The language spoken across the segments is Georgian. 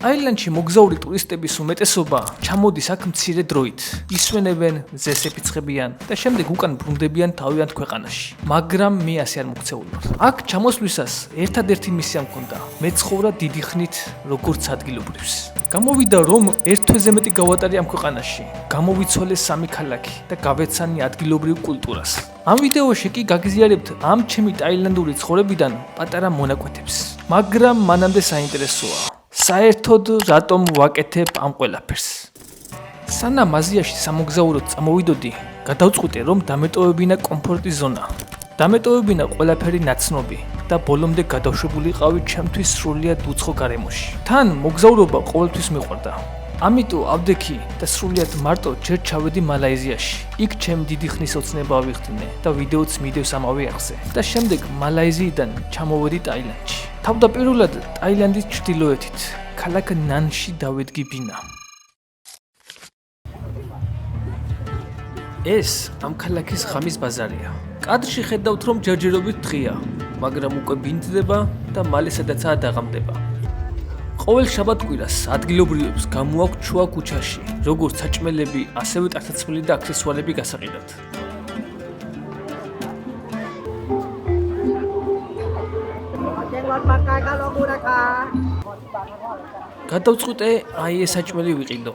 ტაილანდში მოგზაური ტურისტების უმეტესობა ჩამოდის აქ მცირე დროით. ისვენებენ, მზეს ეფიცხებიან და შემდეგ უკან ბრუნდებიან თავიანთ ქვეყანაში. მაგრამ მე ასე არ მოგცეულობ. აქ ჩამოსვლისას ერთადერთი მისია მქონდა. მეცხოვრა დიდი ხნით როგორც ადგილობრივს. გამოვიდა რომ ერთ თვეზე მეტი გავატარე ამ ქვეყანაში. გამოვიცვალე 3 ქალაქი და გავეცანი ადგილობრივ კულტურას. ამ ვიდეოში კი გაგიზიარებთ ამ ჩემი ტაილანდური ცხოვრებიდან პატარა მონაკვეთებს. მაგრამ მანამდე საინტერესოა. საერთოდ რატომ ვაკეთებ ამ ყველაფერს? სანამ აზიაში სამოგზაუროდ წამოვიდოდი, გადავწყვიტე რომ დამეტოვებინა კომფორტის ზონა. დამეტოვებინა ყველაფერი ნაცნობი და ბოლომდე გადავშვებულიყავი ჩემთვის სრულიად უცხო გარემოში. თან მოგზაურობა ყოველთვის მიყვარდა. ამიტომ ავდექი და სრულიად მარტო ჯერ ჩავედი მალაიზიაში. იქ ჩემ დიდი ხნის ოცნება ავიხდინე და ვიდეოც მიდევს ამავე არხზე. და შემდეგ მალაიზიიდან ჩამოვედი ტაილანდში. თავდაპირველად ტაილანდის ჩრდილოეთით, ქალაქ ნანში დავედგი ბინა. ეს ამ ქალაქის ღამის ბაზარია. კადრში ხედავთ რომ ჯერჯერობით დღეა, მაგრამ უკვე ბინდდება და მალე სადაცაა დაღამდება. ყოველ შაბათ-კვირას ადგილობრივებს გამოაქვთ შუა ქუჩაში, როგორც საჭმელები, ასევე ტანსაცმელი და აქსესუარები გასაყიდად. გადავწყვიტე აი ეს საჭმელი ვიყიდო.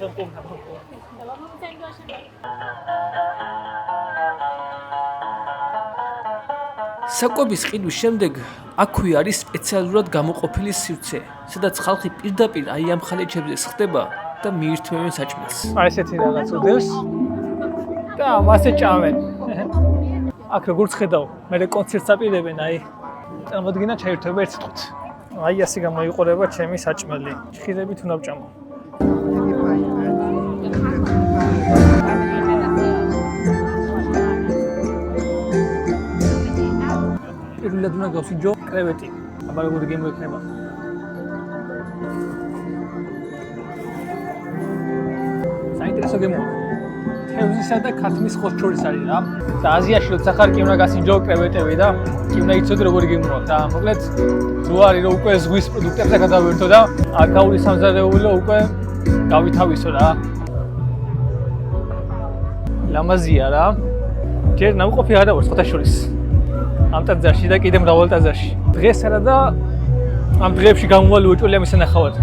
საკვების ყიდვის შემდეგ აქვე არის სპეციალურად გამოყოფილი სივრცე, სადაც ხალხი პირდაპირ აი ამ ხალეჩებზე სხდება და მიირთმევენ საჭმელს. აი ესეთი რაღაც უდევს და მასე ჭამენ. აქ როგორც ხედავ, მე კონცერტს აპირებენ, აი წარმოდგინა ჩაირთვება ერთ წუთით. აი ასე გამოიყურება ჩემი საჭმელი. ხილებით უნდა ვჭამო. პირველად უნდა გავსინჯო კრევეტი. აბა როგორი გემოიქნება. საინტერესო გემოა. თევზისა და ქათმის ხოს შორის არის რა. და აზიაში როცა ხარ კი უნდა გასინჯო კრევეტები და კი უნდა იცოდე როგორი გემოა. და მოკლედ რო არის რომ უკვე ზღვის პროდუქტებზე გადავერთო და აკაური სამზარეულო უკვე გავითავისო რა. ლამაზია რა. ჯერ ნამყოფი არა ვარ სხვათა შორის. ამ ტაძარში და კიდე მრავალ ტაძარში. დღეს არა და ამ დღეებში გამოვალ უეჭველი ამის ნახავად.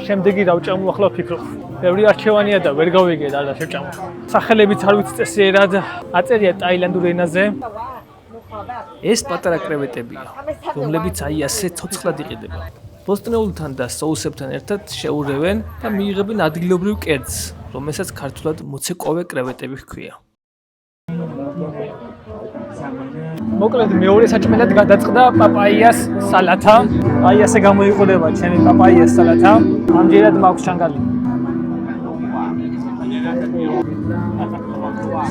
შემდეგი დავჭამო ახლა ვფიქრობ. ბევრი არჩევანია და ვერ გავიგე და შევჭამო. სახელებიც არ ვიცი წესიერად, აწერია ტაილანდურ ენაზე. ეს პატარა კრევეტებია, რომლებიც აი ასე ცოცხლად იყიდება. ბოსტნეულთან და соусებთან ერთად შეურევენ და მიიღებენ ადგილობრივ კერძს, რომელსაც ქართულად მოცეკვავე კრევეტები ჰქვია. მოკლედ მეორე საჭმელად გადაწყდა პაპაიას სალათა. აი ასე გამოიყურება ჩემი პაპაიას სალათა. ამჯერად მაქვს ჩანგალი.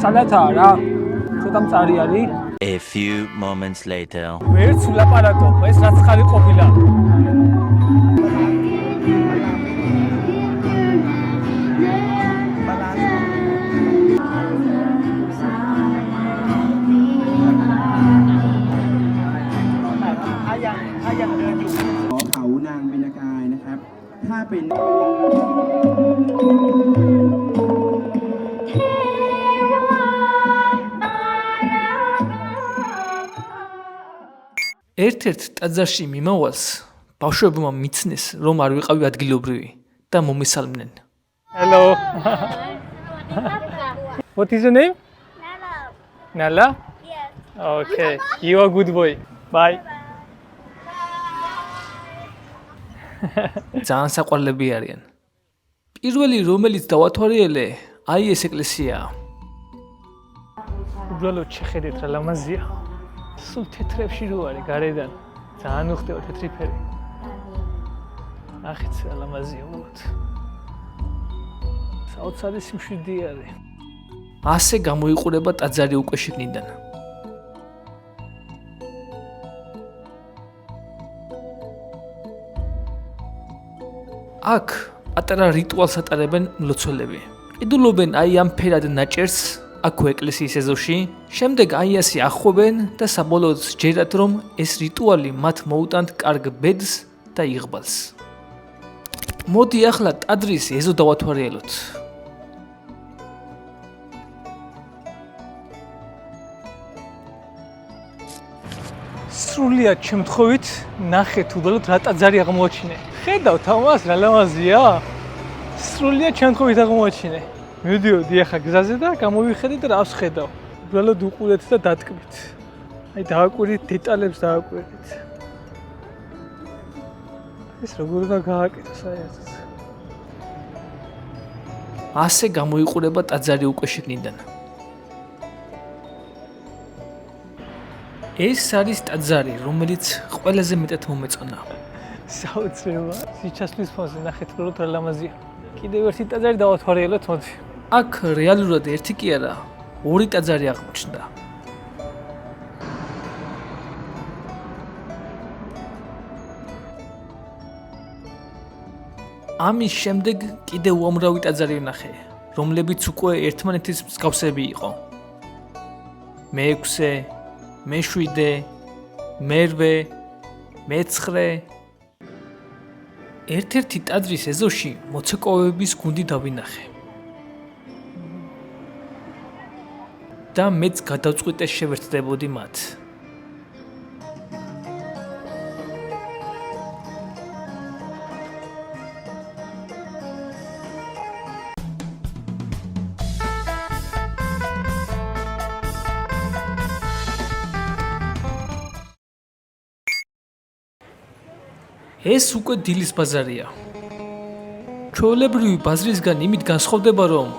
სალათა რა, ცოტა მწარი არის. A few moments later. ვერც ვლაპარაკობ, ეს რაც ხარი ყოფილა. ერთ-ერთ ტაძარში მიმავალს ბავშვებმა მიცნეს, რომ არ ვიყავი ადგილობრივი და მომისალმნენ. Hello. What is your name? Nala. Nala? Yes. Okay. You are good boy. Bye. ძალიან საყვარლები არიან. პირველი რომელიც დავათვალიერე, აი ეს ეკლესიაა. უბრალოდ შეხედეთ რა ლამაზია. სულ თეთრებში რო არის გარედან. ძალიან უხდება თეთრი ფერი. ნახეთ რა ლამაზია უბრალოდ. საოცარი სიმშვიდე არის. ასე გამოიყურება ტაძარი უკვე შიგნიდან. აქ პატარა რიტუალს ატარებენ მლოცველები. ყიდულობენ აი ამ ფერად ნაჭერს აქვე ეკლესიის ეზოში, შემდეგ აი ასე ახვევენ და საბოლოოდ ჯერათ რომ ეს რიტუალი მათ მოუტანთ კარგ ბედს და იღბალს. მოდი ახლა ტაძრის ეზო დავათვალიეროთ. სრულიად შემთხვევით ნახეთ უბრალოდ რა ტაძარი აღმოაჩინე. ხედავთ ამას რა ლამაზია? სრულიად შემთხვევით აღმოაჩინე. მივდიოდი ახლა გზაზე და გამოვიხედე და რას ხედავ. უბრალოდ უყურეთ და დატკბით. აი დააკვირდით დეტალებს დააკვირდით. ეს როგორ უნდა გააკეთოს საერთოდ. ასე გამოიყურება ტაძარი უკვე შიგნიდან. ეს არის ტაძარი, რომელიც ყველაზე მეტად მომეწონა. საოცრება. სიჩასლის ფონზე ნახეთ უბრალოდ რა ლამაზია. კიდევ ერთი ტაძარი დავათვალიეროთ მოდი. აქ რეალურად ერთი კი არა, ორი ტაძარი აღმოჩნდა. ამის შემდეგ კიდევ უამრავი ტაძარი ვნახე, რომლებიც უკვე ერთმანეთის მსგავსები იყო. მე-6, მე-7, მე-8, მე-9. ერთ-ერთი ტაძრის ეზოში მოცეკვავების გუნდი დავინახე. და მეც გადავწყვიტე შევერთდებოდი მათ. ეს უკვე დილის ბაზარია. ჩვეულებრივი ბაზრისგან იმით განსხვავდება, რომ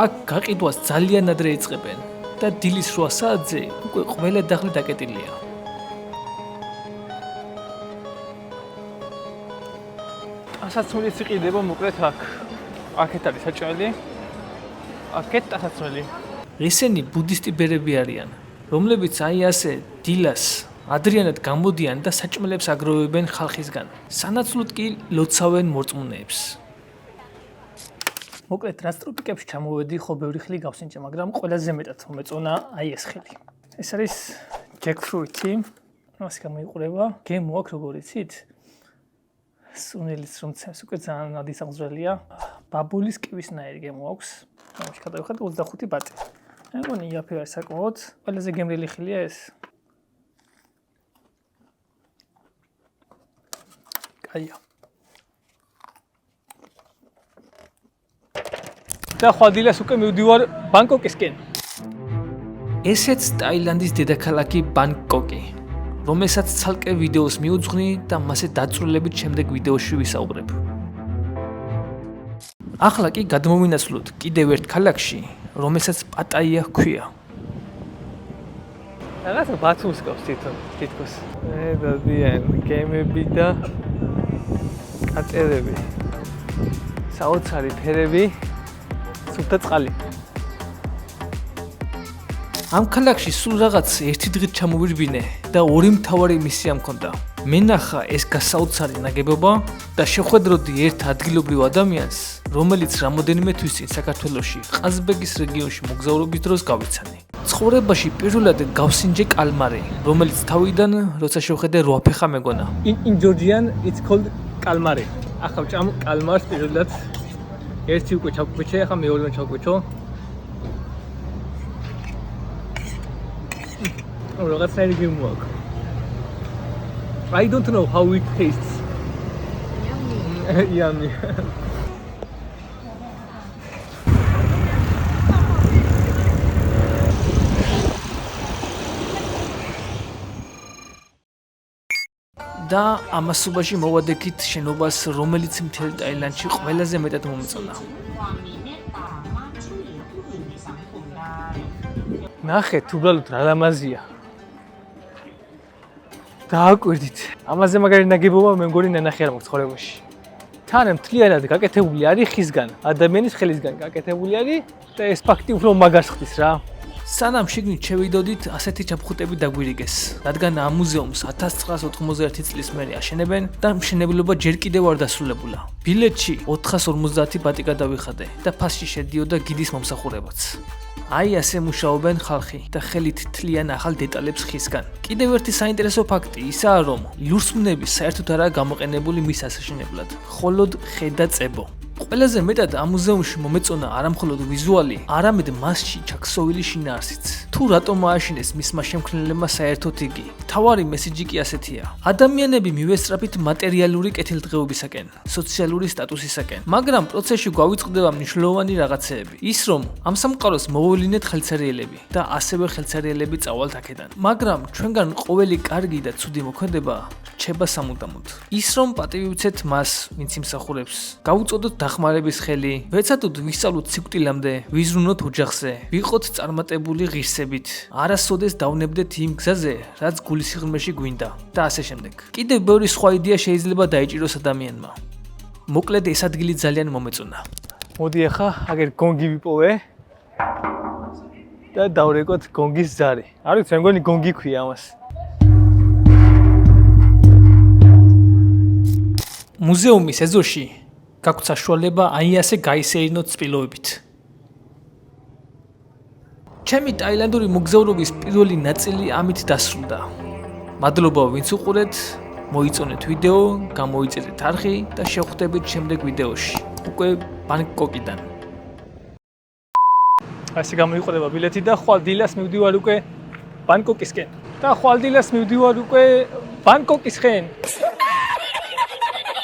აქ გაყიდვას ძალიან ადრე იწყებენ და დილის 8 საათზე უკვე ყველა დახლი დაკეტილია. ტანსაცმელიც იყიდება მოკლედ აქ. აქეთ არის საჭმელი. აქეთ ტანსაცმელი. ესენი ბუდისტი ბერები არიან, რომლებიც აი ასე დილას ადრიანად გამოდიან და საჭმელებს აგროვებენ ხალხისგან. სანაცვლოდ კი ლოცავენ მორწმუნეებს. მოკლედ რაც ტროპიკებში ჩამოვედი, ხო ბევრი ხილი გავსინჯა, მაგრამ ყველაზე მეტად მომეწონა აი ეს ხილი. ეს არის ჯეკფრუიტი. ასე გამოიყურება. გემო აქვს როგორ იცით? სუნელიც რომ ცემს უკვე ძალიან ადისაღზრელია. ბაბულის კივისნაირი გემო აქვს. ამაში გადავიხადე 25 ბატი. მეგონი იაფი არის საკმაოდ. ყველაზე გემრიელი ხილია ეს. კაია. და ხვადილას უკვე მივდივარ ბანგკოკისკენ. ესეც ტაილანდის დედაქალაქი ბანგკოკი, რომელსაც ცალკე ვიდეოს მიუძღვნი და მასე დაწვრილებით შემდეგ ვიდეოში ვისაუბრებ. ახლა კი გადმოვინაცვლოთ კიდევ ერთ ქალაქში, რომელსაც პატაია ჰქვია. რაღაცა ბათუმს გავს თითქოს. დადიან გემები და კაწერები. საოცარი ფერები. სუფთა წყალი. ამ ქალაქში სულ რაღაც ერთი დღით ჩამოვირბინე და ორი მთავარი მისია მქონდა. მენახა ეს გასაოცარი ნაგებობა და შეხვედროდი ერთ ადგილობრივ ადამიანს, რომელიც რამოდენიმე თვის წინ საქართველოში ყაზბეგის რეგიონში მოგზაურობის დროს გავიცანი. ცხოვრებაში პირველად გავსინჯე კალმარი, რომელიც თავიდან როცა შევხედე 8 ფეხა მეგონა. In Georgian it's called calamari. ახლა ვჭამ კალმარს პირველად. ერთი უკვე ჩავკვეჩე, ახლა მეორე ჩავკვეჩო. რაღაცნაირი გემოაქვს. I don't know how it tastes. Yummy. Yummy. და ამასობაში მოვადექით შენობას, რომელიც მთელ ტაილანდში ყველაზე მეტად მომეწონა. ნახეთ, უბრალოდ რა ლამაზია. დააკვირდით. ამაზე მაგარი ნაგებობა მე მგონი ნანახი არ მაქვს ცხოვრებაში. თან მთლიანად გაკეთებული არის ხისგან, ადამიანის ხელისგან გაკეთებული არის და ეს ფაქტი უფრო მაგარს ხდის რა. სანამ შიგნით შევიდოდით, ასეთი ჩაფხუტები დაგვირიგეს, რადგან ამ მუზეუმს 1991 წლის მერე აშენებენ და მშენებლობა ჯერ კიდევ არ დასრულებულა. ბილეთში 450 ბატი გადავიხადე და ფასში შედიოდა გიდის მომსახურებაც. აი ასე მუშაობენ ხალხი და ხელით თლიან ახალ დეტალებს ხისგან. კიდევ ერთი საინტერესო ფაქტი ისაა, რომ ლურსმნები საერთოდ არაა გამოყენებული მის ასაშენებლად, მხოლოდ ხე და წებო. ყველაზე მეტად ამ მუზეუმში მომეწონა არამხოლოდ ვიზუალი, არამედ მასში ჩაქსოვილი შინაარსიც. თუ რატომ ააშენეს მისმა შემქმნელებმა საერთოდ იგი? მთავარი მესიჯი კი ასეთია. ადამიანები მივესწრაფით მატერიალური კეთილდღეობისაკენ, სოციალური სტატუსისაკენ, მაგრამ პროცესში გვავიწყდება მნიშვნელოვანი რაღაცეები. ის რომ ამ სამყაროს მოვევლინეთ ხელცერიელები და ასევე ხელცერიელები წავალთ აქედან. მაგრამ ჩვენგან ყოველი კარგი და ცუდი მოქმედება რჩება სამუდამოდ. ის რომ პატივივცეთ მას, ვინც იმსახურებს, გავუწოდოთ დახმარების ხელი, ვეცადოთ ვისწავლოთ სიკვდილამდე, ვიზრუნოთ ოჯახზე, ვიყოთ წარმატებული ღირსებით, არასოდეს დავნებდეთ იმ გზაზე, რაც გულისიღრმეში გვინდა და ასე შემდეგ. კიდევ ბევრი სხვა იდეა შეიძლება დაიჭიროს ადამიანმა. მოკლედ ეს ადგილი ძალიან მომეწონა. მოდი ახლა აგერ გონგი ვიპოვე და დავრეკოთ გონგის ზარი. არ ვიცი, მე მგონი გონგი ქვია ამას. მუზეუმის ეზოში გაქვთ საშუალება აი ასე გაისეირნოთ სპილოებით. ჩემი ტაილანდური მოგზაურობის პირველი ნაწილი ამით დასრულდა. მადლობა ვინც უყურეთ, მოიწონეთ ვიდეო, გამოიწერეთ არხი და შევხვდებით შემდეგ ვიდეოში, უკვე ბანგკოკიდან. ასე გამოიყურება ბილეთი და ხვალ დილას მივდივარ უკვე ბანგკოკისკენ. და ხვალ დილას მივდივარ უკვე ბანგკოკისკენ.